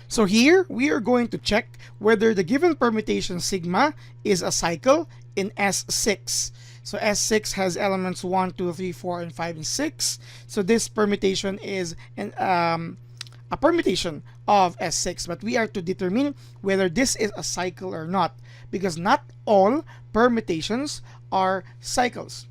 So here, we are going to check whether the given permutation sigma is a cycle in S6. So S6 has elements 1, 2, 3, 4, and 5, and 6. So this permutation is a permutation of S6. But we are to determine whether this is a cycle or not, because not all permutations are cycles.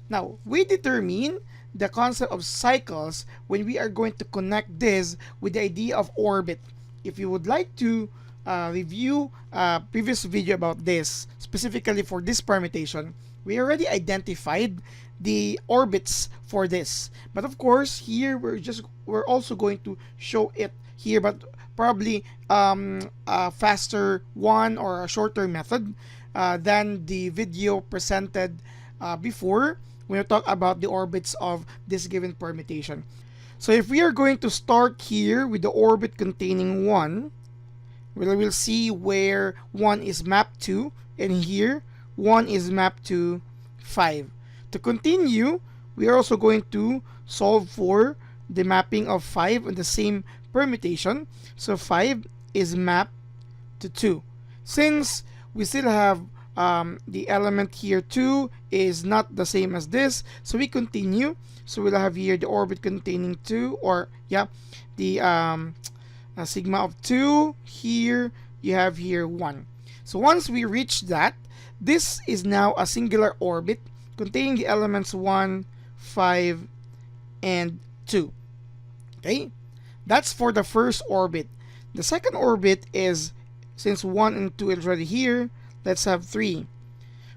Now, we determine the concept of cycles when we are going to connect this with the idea of orbit. If you would like to review a previous video about this, specifically for this permutation, we already identified the orbits for this. But of course, here we're also going to show it here, but probably a faster one or a shorter method than the video presented before when we talk about the orbits of this given permutation. So if we are going to start here with the orbit containing 1, we'll see where 1 is mapped to, and here 1 is mapped to 5. To continue, we are also going to solve for the mapping of 5 on the same permutation. So 5 is mapped to 2. Since we still have the element here 2 is not the same as this, so we continue. So we'll have here the orbit containing 2, or the sigma of 2. Here you have here 1. So once we reach that, this is now a singular orbit containing the elements 1, 5, and 2. Okay, that's for the first orbit. The second orbit is, since 1 and 2 is already here, let's have 3.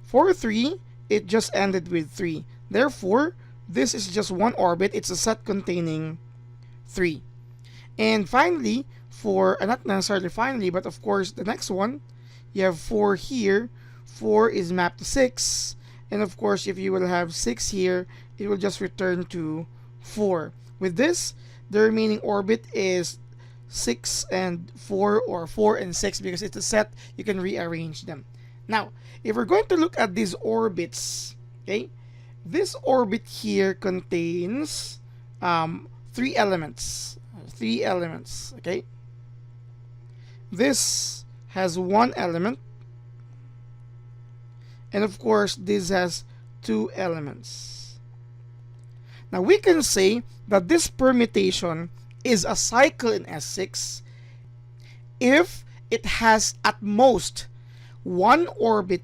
For 3, it just ended with 3. Therefore, this is just one orbit. It's a set containing 3. And finally, for not necessarily finally, but of course the next one, you have 4 here. 4 is mapped to 6. And of course, if you will have 6 here, it will just return to 4. With this, the remaining orbit is 6 and 4, or 4 and 6, because it's a set, you can rearrange them. Now, if we're going to look at these orbits, okay, this orbit here contains 3 elements. 3 elements, okay? This has 1 element. And of course, this has 2 elements. Now, we can say that this permutation is a cycle in S6 if it has at most one orbit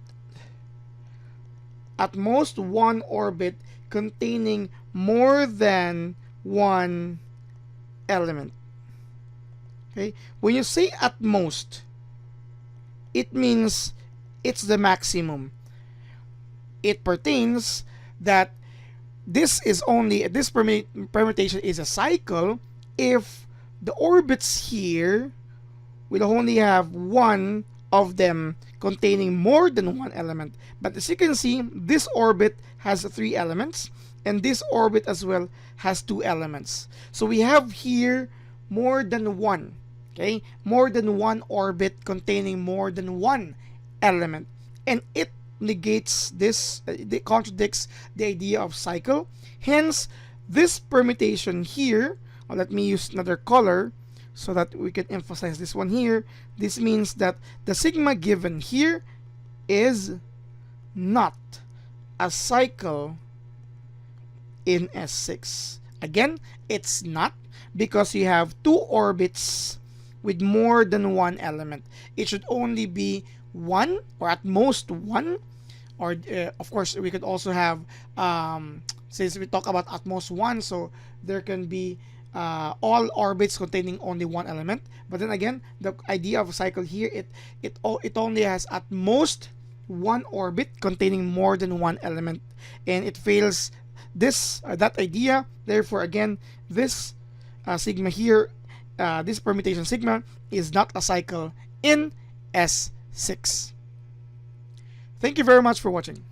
containing more than 1 element. Okay, when you say at most, it means it's the maximum. It pertains that this permutation is a cycle if the orbits here will only have one of them containing more than 1 element. But as you can see, this orbit has 3 elements, and this orbit as well has 2 elements. So we have here more than 1, okay? More than 1 orbit containing more than 1 element. And it negates this, it contradicts the idea of cycle. Hence, this permutation here, or let me use another color so that we can emphasize this one here. This means that the sigma given here is not a cycle in S6. Again, it's not, because you have 2 orbits with more than 1 element. It should only be 1, or at most 1, or of course we could also have since we talk about at most 1, so there can be all orbits containing only 1 element. But then again, the idea of a cycle here, it only has at most 1 orbit containing more than 1 element, and it fails this that idea. Therefore, again, this sigma here, this permutation sigma, is not a cycle in S6. Thank you very much for watching.